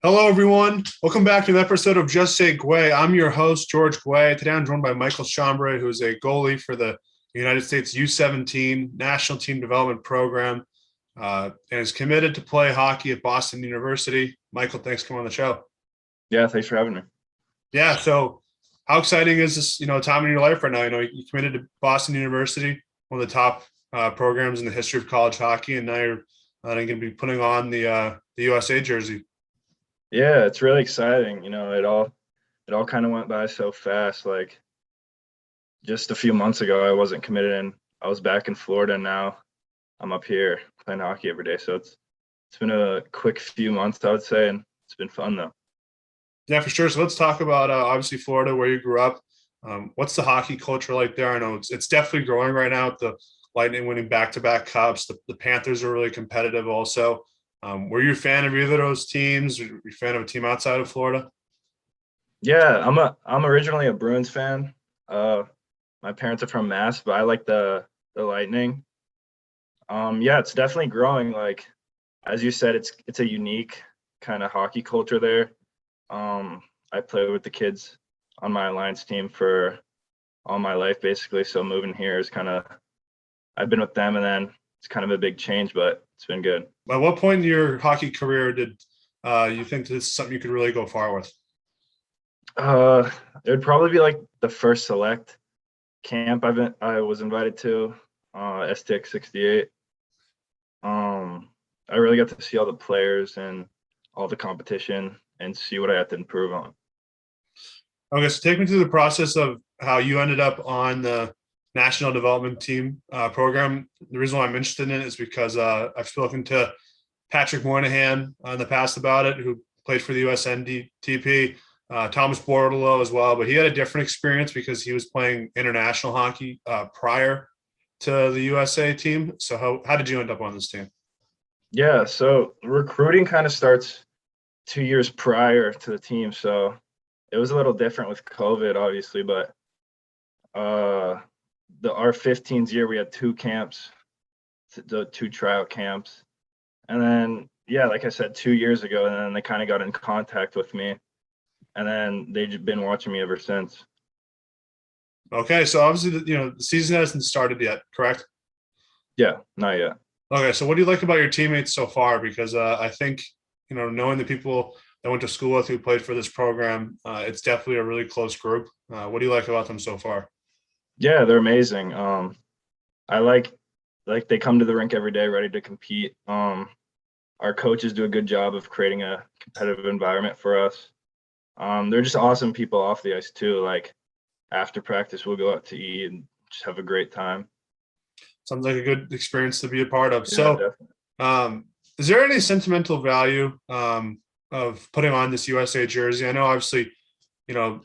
Hello, everyone. Welcome back to an episode of Just Say Guay. I'm your host, George Guay. Today I'm joined by Michael Chambre, who is a goalie for the United States U17 National Team Development Program and is committed to play hockey at Boston University. Michael, thanks for coming on the show. Yeah, thanks for having me. Yeah, so how exciting is this, time in your life right now? You committed to Boston University, one of the top programs in the history of college hockey, and now you're going to be putting on the USA jersey. Yeah, it's really exciting. It all kind of went by so fast. Like just a few months ago, I wasn't committed, and I was back in Florida. And now I'm up here playing hockey every day. So it's been a quick few months, I would say, and it's been fun though. Yeah, for sure. So let's talk about obviously Florida, where you grew up. What's the hockey culture like there? I know it's definitely growing right now with the Lightning winning back-to-back cups. The Panthers are really competitive also. Were you a fan of either of those teams? Were you a fan of a team outside of Florida? Yeah, I'm originally a Bruins fan. My parents are from Mass, but I like the Lightning. Yeah, it's definitely growing. Like as you said, it's a unique kind of hockey culture there. I played with the kids on my alliance team for all my life, basically. So moving here is kind of I've been with them, and then it's kind of a big change, but it's been good. At what point in your hockey career did you think this is something you could really go far with? Uh, it would probably be like the first select camp I was invited to, STX 68. I really got to see all the players and all the competition and see what I had to improve on. Okay, so take me through the process of how you ended up on the national development team program. The reason why I'm interested in it is because I've spoken to Patrick Moynihan in the past about it, who played for the USNDTP, Thomas Bordalo as well, but he had a different experience because he was playing international hockey prior to the USA team. So how did you end up on this team? Yeah, so recruiting kind of starts 2 years prior to the team, so it was a little different with COVID, obviously, but uh, our 15s year we had two camps, the two tryout camps, and then yeah, like I said, 2 years ago, and then they kind of got in contact with me, and then they've been watching me ever since. Okay, so obviously the season hasn't started yet, correct? Yeah, not yet. Okay, so what do you like about your teammates so far? Because I think knowing the people that went to school with who played for this program, it's definitely a really close group. What do you like about them so far? Yeah, they're amazing. I like they come to the rink every day ready to compete. Our coaches do a good job of creating a competitive environment for us. They're just awesome people off the ice too. Like after practice, we'll go out to eat and just have a great time. Sounds like a good experience to be a part of. Yeah, So, definitely. is there any sentimental value of putting on this USA jersey? I know, obviously, you know,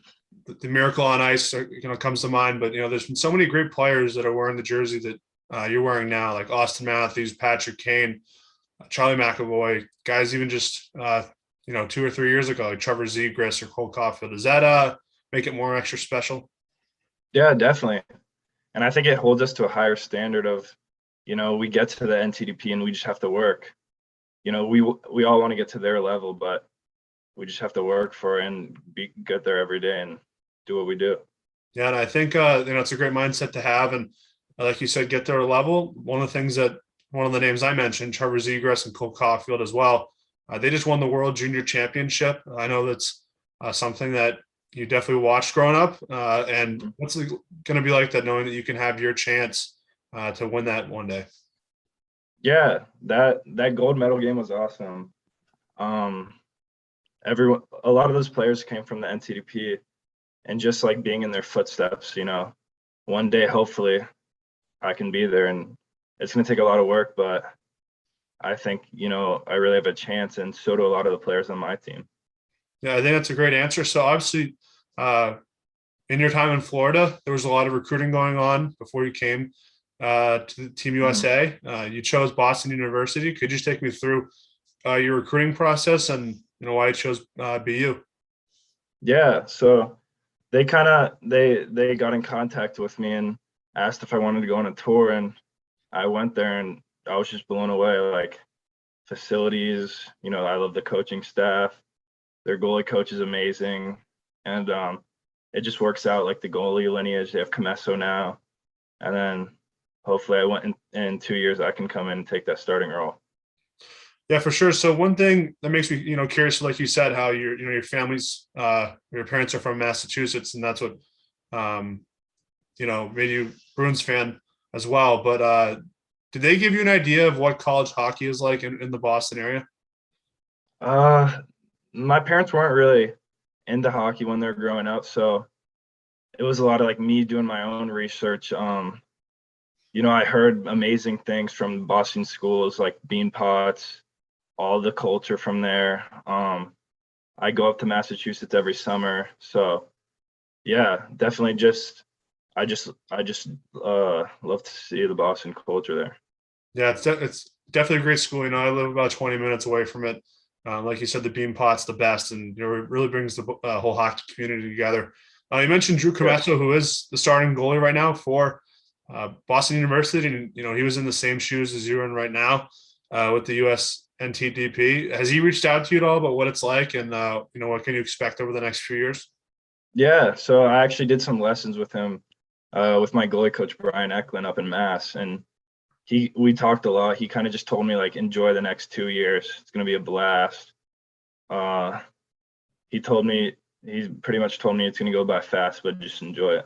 the Miracle on Ice, comes to mind, but there's been so many great players that are wearing the jersey that you're wearing now, like Austin Matthews, Patrick Kane, Charlie McAvoy, guys even just 2 or 3 years ago, like Trevor Zegras or Cole Caulfield. Does that make it more extra special? Yeah, definitely. And I think it holds us to a higher standard of, we get to the NTDP and we just have to work. We all want to get to their level, but we just have to work for it and get there every day and do what we do. Yeah, and I think it's a great mindset to have, and like you said, get their level. One of the names I mentioned, Trevor Zegras and Cole Caulfield as well. They just won the World Junior Championship. I know that's something that you definitely watched growing up. And what's it going to be like that, knowing that you can have your chance to win that one day? Yeah, that gold medal game was awesome. Um, a lot of those players came from the NTDP, and just like being in their footsteps, one day hopefully I can be there, and it's going to take a lot of work, but I think I really have a chance, and so do a lot of the players on my team. Yeah, I think that's a great answer. So obviously, uh, in your time in Florida, there was a lot of recruiting going on before you came to Team Mhm. USA. You chose Boston University. Could you just take me through your recruiting process and why you chose BU? Yeah, so they got in contact with me and asked if I wanted to go on a tour, and I went there and I was just blown away. Like facilities, I love the coaching staff. Their goalie coach is amazing, and it just works out like the goalie lineage. They have Comesso now, and then hopefully I went in 2 years I can come in and take that starting role. Yeah, for sure. So one thing that makes me, curious, like you said, how your family's, your parents are from Massachusetts, and that's what, um, made you Bruins fan as well. But did they give you an idea of what college hockey is like in the Boston area? My parents weren't really into hockey when they were growing up, so it was a lot of like me doing my own research. I heard amazing things from Boston schools like Bean Pots, all the culture from there. I go up to Massachusetts every summer, so yeah, definitely I just love to see the Boston culture there. Yeah, it's definitely a great school. I live about 20 minutes away from it. Like you said, the Bean Pot's the best, and it really brings the whole hockey community together. You mentioned Drew Yeah. Comesso, who is the starting goalie right now for Boston University, and he was in the same shoes as you're in right now with the US NTDP. Has he reached out to you at all about what it's like, and what can you expect over the next few years? Yeah, so I actually did some lessons with him, with my goalie coach Brian Eklund up in Mass, and we talked a lot. He kind of just told me like enjoy the next 2 years. It's gonna be a blast. Uh, he pretty much told me it's gonna go by fast, but just enjoy it.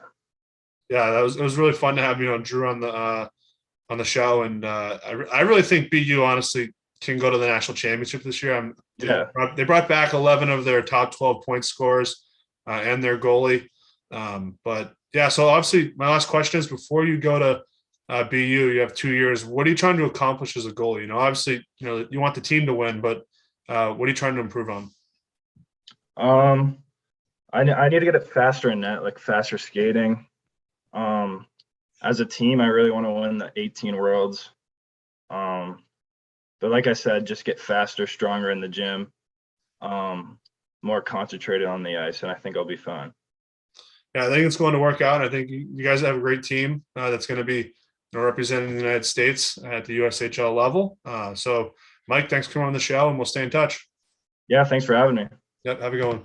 Yeah, it was really fun to have Drew on the show, and I really think BU honestly can go to the national championship this year. Yeah, They brought back 11 of their top 12 point scorers and their goalie. But yeah, so obviously my last question is, before you go to BU, you have 2 years. What are you trying to accomplish as a goalie? Obviously, you want the team to win, but what are you trying to improve on? um, I need to get it faster in net, like faster skating. Um, as a team, I really want to win the 18 Worlds. But like I said, just get faster, stronger in the gym, more concentrated on the ice, and I think I'll be fine. Yeah, I think it's going to work out. I think you guys have a great team that's going to be representing the United States at the USHL level. So, Mike, thanks for coming on the show, and we'll stay in touch. Yeah, thanks for having me. Yep, have a good one.